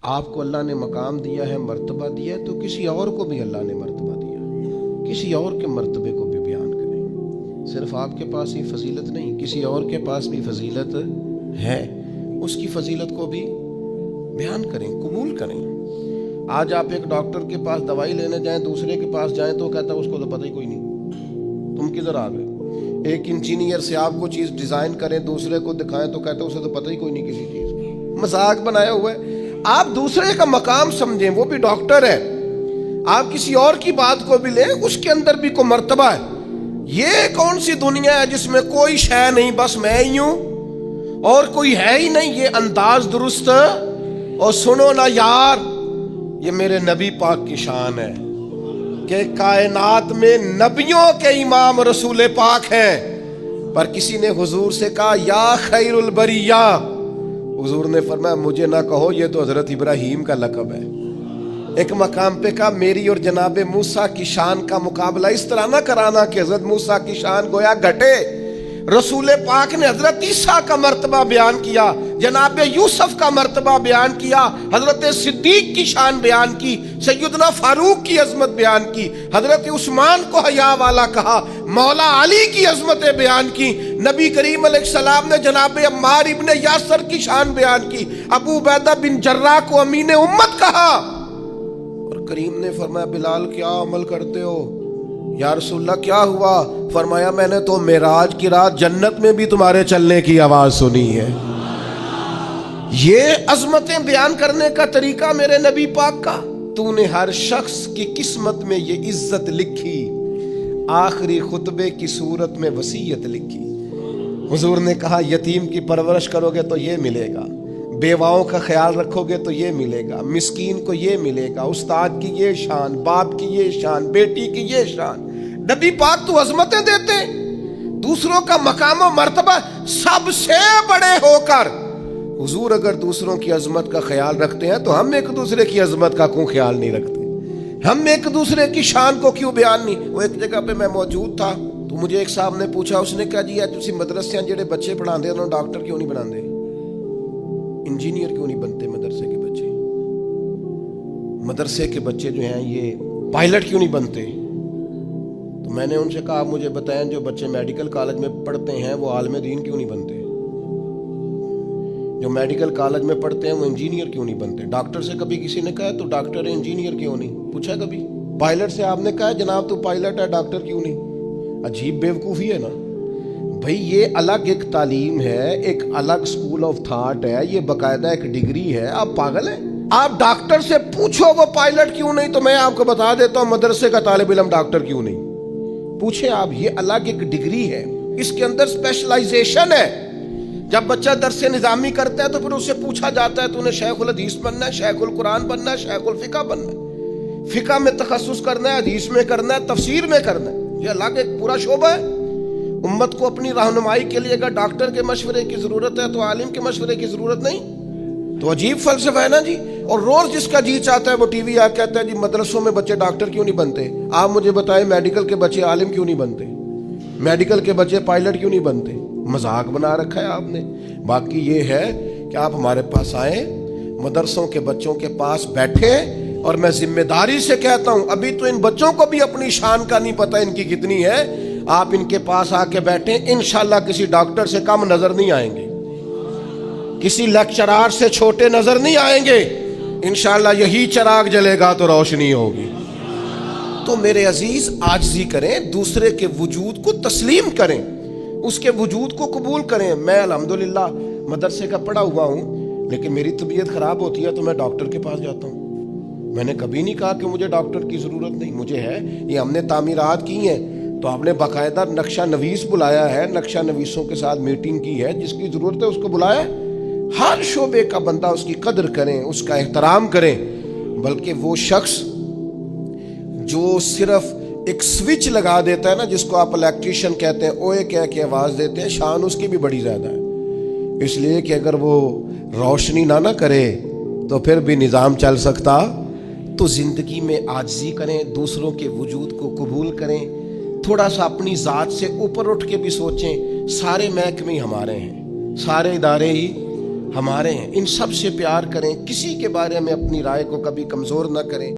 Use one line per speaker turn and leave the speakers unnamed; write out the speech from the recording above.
آپ کو اللہ نے مقام دیا ہے، مرتبہ دیا ہے، تو کسی اور کو بھی اللہ نے مرتبہ دیا، کسی اور کے مرتبے کو بھی بیان کریں۔ صرف آپ کے پاس ہی فضیلت نہیں، کسی اور کے پاس بھی فضیلت ہے، اس کی فضیلت کو بھی بیان کریں، قبول کریں۔ آج آپ ایک ڈاکٹر کے پاس دوائی لینے جائیں، دوسرے کے پاس جائیں تو کہتا ہے اس کو تو پتہ ہی کوئی نہیں، تم کدھر آ گئے۔ ایک انجینئر سے آپ کو چیز ڈیزائن کریں، دوسرے کو دکھائیں تو کہتا ہے اسے تو پتہ ہی کوئی نہیں کسی چیز کا، مذاق بنایا ہوا ہے۔ آپ دوسرے کا مقام سمجھیں، وہ بھی ڈاکٹر ہے، آپ کسی اور کی بات کو بھی لیں، اس کے اندر بھی کوئی مرتبہ ہے۔ یہ کون سی دنیا ہے جس میں کوئی شے نہیں، بس میں ہی ہوں اور کوئی ہے ہی نہیں؟ یہ انداز درست اور سنو نا یار، یہ میرے نبی پاک کی شان ہے کہ کائنات میں نبیوں کے امام رسول پاک ہیں، پر کسی نے حضور سے کہا یا خیر البریہ، حضور نے فرمایا مجھے نہ کہو، یہ تو حضرت ابراہیم کا لقب ہے۔ ایک مقام پہ کہا میری اور جناب موسیٰ کی شان کا مقابلہ اس طرح نہ کرانا کہ حضرت موسیٰ کی شان گویا گھٹے۔ رسول پاک نے حضرت عیسیٰ کا مرتبہ بیان کیا، جناب یوسف کا مرتبہ بیان کیا، حضرت صدیق کی شان بیان کی، سیدنا فاروق کی عظمت بیان کی، حضرت عثمان کو حیا والا کہا، مولا علی کی عظمتیں بیان کی، نبی کریم علیہ السلام نے جناب عمار ابن یاسر کی شان بیان کی، ابو عبیدہ بن جراح کو امین امت کہا، اور کریم نے فرمایا بلال کیا عمل کرتے ہو؟ یا رسول اللہ کیا ہوا؟ فرمایا میں نے تو معراج کی رات جنت میں بھی تمہارے چلنے کی آواز سنی ہے۔ یہ عظمتیں بیان کرنے کا طریقہ میرے نبی پاک کا۔ تو نے ہر شخص کی قسمت میں یہ عزت لکھی، آخری خطبے کی صورت میں وصیت لکھی۔ حضور نے کہا یتیم کی پرورش کرو گے تو یہ ملے گا، بیواؤں کا خیال رکھو گے تو یہ ملے گا، مسکین کو یہ ملے گا، استاد کی یہ شان، باپ کی یہ شان، بیٹی کی یہ شان۔ نبی پاک تو عظمتیں دیتے، دوسروں کا مقام و مرتبہ سب سے بڑے ہو کر حضور اگر دوسروں کی عظمت کا خیال رکھتے ہیں تو ہم ایک دوسرے کی عظمت کا کیوں خیال نہیں رکھتے؟ ہم ایک دوسرے کی شان کو کیوں بیان نہیں؟ وہ ایک جگہ پہ میں موجود تھا تو مجھے ایک صاحب نے پوچھا، اس نے کہا جی تسی مدرسے جڑے بچے پڑھاندے انہوں ڈاکٹر کیوں نہیں بناندے، انجینئر کیوں نہیں بنتے مدرسے کے بچے، مدرسے کے بچے جو ہیں یہ پائلٹ کیوں نہیں بنتے؟ تو میں نے ان سے کہا آپ مجھے بتائیں جو بچے میڈیکل کالج میں پڑھتے ہیں وہ عالم دین کیوں نہیں بنتے؟ جو میڈیکل کالج میں پڑھتے ہیں وہ انجینئر کیوں نہیں بنتے؟ ڈاکٹر سے کبھی کسی نے کہا تو ڈاکٹر ہے انجینئر کیوں نہیں پوچھا کبھی؟ پائلٹ سے آپ نے کہا جناب تو پائلٹ ہے ڈاکٹر کیوں نہیں؟ عجیب بیوقوفی ہے نا بھئی، یہ الگ ایک تعلیم ہے، ایک الگ سکول آف تھاٹ ہے، یہ باقاعدہ ایک ڈگری ہے۔ آپ پاگل ہیں؟ آپ ڈاکٹر سے پوچھو وہ پائلٹ کیوں نہیں، تو میں آپ کو بتا دیتا ہوں مدرسے کا طالب علم ڈاکٹر کیوں نہیں پوچھیں آپ، یہ الگ ایک ڈگری ہے، اس کے اندر اسپیشلائزیشن ہے۔ جب بچہ درس نظامی کرتا ہے تو پھر اس سے پوچھا جاتا ہے تو انہیں شیخ الحدیث بننا ہے، شیخ القرآن بننا ہے، شیخ الفقہ بننا ہے، فقہ میں تخصص کرنا ہے، حدیث میں کرنا ہے، تفسیر میں کرنا ہے، یہ الگ ایک پورا شعبہ ہے۔ امت کو اپنی رہنمائی کے لیے اگر ڈاکٹر کے مشورے کی ضرورت ہے تو عالم کے مشورے کی ضرورت نہیں؟ تو عجیب فلسفہ ہے نا جی۔ اور روز جس کا جی چاہتا ہے وہ ٹی وی آ کہتا ہے جی مدرسوں میں بچے ڈاکٹر کیوں نہیں بنتے؟ آپ مجھے بتائیں میڈیکل کے بچے عالم کیوں نہیں بنتے؟ میڈیکل کے بچے پائلٹ کیوں نہیں بنتے؟ مذاق بنا رکھا ہے آپ نے۔ باقی یہ ہے کہ آپ ہمارے پاس آئیں، مدرسوں کے بچوں کے پاس بیٹھیں، اور میں ذمہ داری سے کہتا ہوں ابھی تو ان بچوں کو بھی اپنی شان کا نہیں پتہ ان کی کتنی ہے، آپ ان کے پاس آ کے بیٹھیں، انشاءاللہ کسی ڈاکٹر سے کم نظر نہیں آئیں گے، کسی لیکچرار سے چھوٹے نظر نہیں آئیں گے، انشاءاللہ یہی چراغ جلے گا تو روشنی ہوگی۔ تو میرے عزیز عاجزی کریں، دوسرے کے وجود کو تسلیم کریں، اس کے وجود کو قبول کریں۔ میں الحمدللہ مدرسے کا پڑھا ہوا ہوں، لیکن میری طبیعت خراب ہوتی ہے تو میں ڈاکٹر کے پاس جاتا ہوں۔ میں نے کبھی نہیں کہا کہ مجھے ڈاکٹر کی ضرورت نہیں، مجھے ہے۔ یہ ہم نے تعمیرات کی ہیں تو آپ نے باقاعدہ نقشہ نویس بلایا ہے، نقشہ نویسوں کے ساتھ میٹنگ کی ہے، جس کی ضرورت ہے اس کو بلایا ہے۔ ہر شعبے کا بندہ اس کی قدر کریں، اس کا احترام کریں، بلکہ وہ شخص جو صرف ایک سوئچ لگا دیتا ہے نا، جس کو آپ الیکٹریشین کہتے ہیں، اوے کہہ کے آواز دیتے ہیں، شان اس کی بھی بڑی زیادہ ہے، اس لیے کہ اگر وہ روشنی نہ کرے تو پھر بھی نظام چل سکتا۔ تو زندگی میں عاجزی کریں، دوسروں کے وجود کو قبول کریں، تھوڑا سا اپنی ذات سے اوپر اٹھ کے بھی سوچیں، سارے محکمے ہی ہمارے ہیں، سارے ادارے ہی ہمارے ہیں، ان سب سے پیار کریں، کسی کے بارے میں اپنی رائے کو کبھی کمزور نہ کریں.